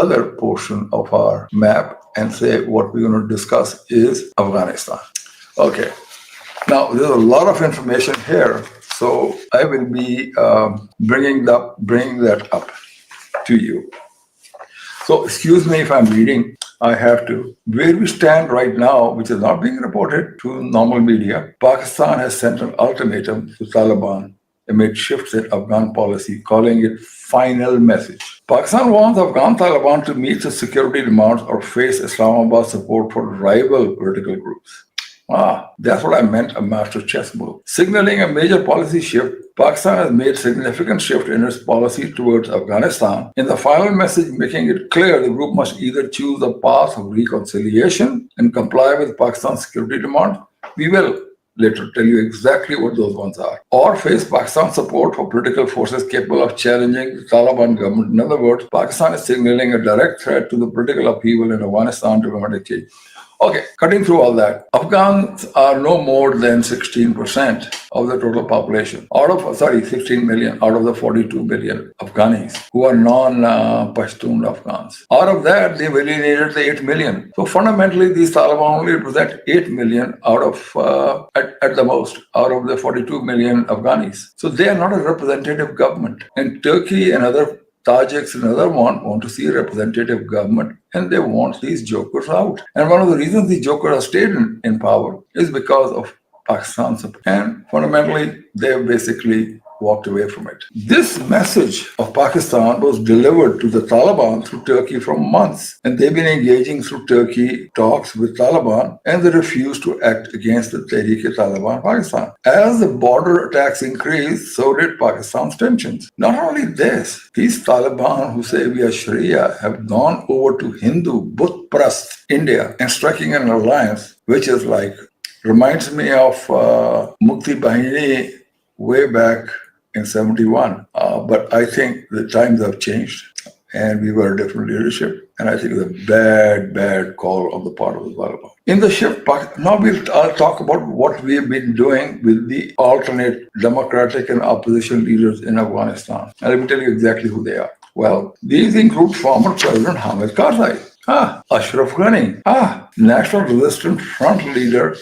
other portion of our map and say what we're going to discuss is Afghanistan. Okay. Now, there's a lot of information here, so I will be bringing that up to you. So, excuse me if I'm reading. I have to. Where we stand right now, which is not being reported to normal media, Pakistan has sent an ultimatum to Taliban amid shifts in Afghan policy, calling it final message. Pakistan wants Afghan Taliban to meet the security demands or face Islamabad support for rival political groups. That's what I meant, a master chess move. Signaling a major policy shift, Pakistan has made significant shift in its policy towards Afghanistan. In the final message, making it clear the group must either choose the path of reconciliation and comply with Pakistan's security demands. We will later tell you exactly what those ones are, or face Pakistan's support for political forces capable of challenging the Taliban government. In other words, Pakistan is signaling a direct threat to the political upheaval in Afghanistan diplomatic change. Okay, cutting through all that, Afghans are no more than 16% of the total population. 16 million out of the 42 million Afghanis who are non-Pashtun Afghans. Out of that, they've alienated the 8 million. So fundamentally, these Taliban only represent 8 million out of, at the most, out of the 42 million Afghanis. So they are not a representative government. And Turkey and other Tajiks and other want to see a representative government, and they want these jokers out. And one of the reasons these jokers have stayed in power is because of Pakistan's support. And fundamentally, they have basically walked away from it. This message of Pakistan was delivered to the Taliban through Turkey for months, and they've been engaging through Turkey talks with Taliban, and they refused to act against the Tehrik-e-Taliban Pakistan. As the border attacks increased, so did Pakistan's tensions. Not only this, these Taliban who say we are Sharia have gone over to Hindu Buddhist India and striking an alliance, which is like, reminds me of Mukti Bahini way back in 71. But I think the times have changed and we were a different leadership. And I think it's a bad call on the part of the Taliban. In the shift, now I'll talk about what we have been doing with the alternate democratic and opposition leaders in Afghanistan. And let me tell you exactly who they are. Well, these include former President Hamid Karzai, Ashraf Ghani, National Resistance Front leader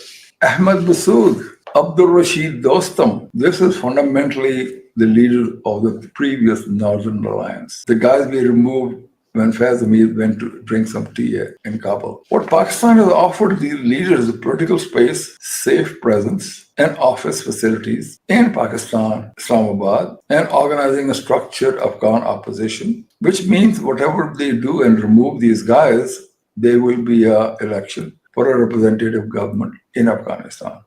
Ahmed Massoud, Abdul Rashid Dostum. This is fundamentally the leader of the previous Northern Alliance. The guys we removed when Faiz Hamid went to drink some tea in Kabul. What Pakistan has offered these leaders is political space, safe presence, and office facilities in Pakistan, Islamabad, and organizing a structured Afghan opposition, which means whatever they do and remove these guys, there will be an election for a representative government in Afghanistan.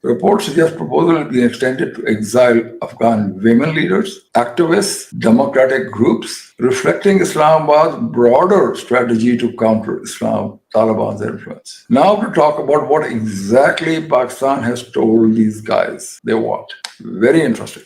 Reports suggest proposal will be extended to exile Afghan women leaders, activists, democratic groups, reflecting Islamabad's broader strategy to counter Taliban's influence. Now to talk about what exactly Pakistan has told these guys they want. Very interesting.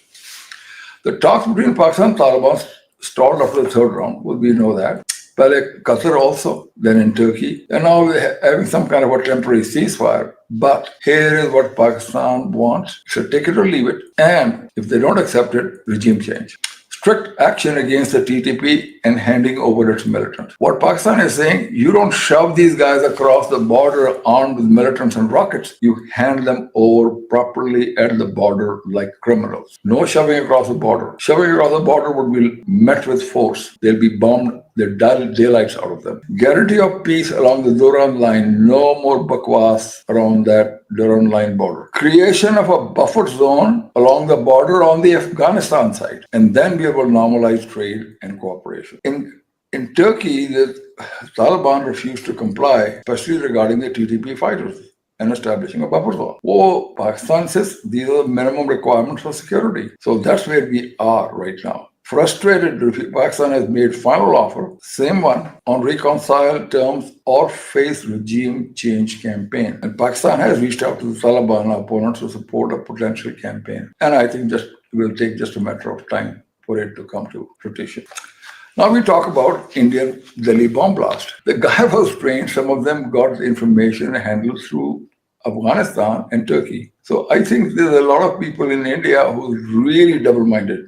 The talks between Pakistan and Taliban stalled after the third round. We know that. Qatar also, then in Turkey. And now we're having some kind of a temporary ceasefire. But here is what Pakistan wants. So take it or leave it. And if they don't accept it, regime change. Strict action against the TTP and handing over its militants. What Pakistan is saying, you don't shove these guys across the border armed with militants and rockets. You hand them over properly at the border like criminals. No shoving across the border. Shoving across the border would be met with force. They'll be bombed. They'll dull daylights out of them. Guarantee of peace along the Durand line. No more bakwas around that Durand line border. Creation of a buffer zone along the border on the Afghanistan side. And then we will normalize trade and cooperation. In Turkey, the Taliban refused to comply, especially regarding the TTP fighters and establishing a buffer zone. Pakistan says these are the minimum requirements for security. So that's where we are right now. Frustrated, Pakistan has made final offer, same one, on reconcile terms or face regime change campaign. And Pakistan has reached out to the Taliban opponents to support a potential campaign. And I think it will take just a matter of time for it to come to fruition. Now we talk about Indian Delhi bomb blast. The guy was trained, some of them got the information handled through Afghanistan and Turkey. So I think there's a lot of people in India who are really double-minded.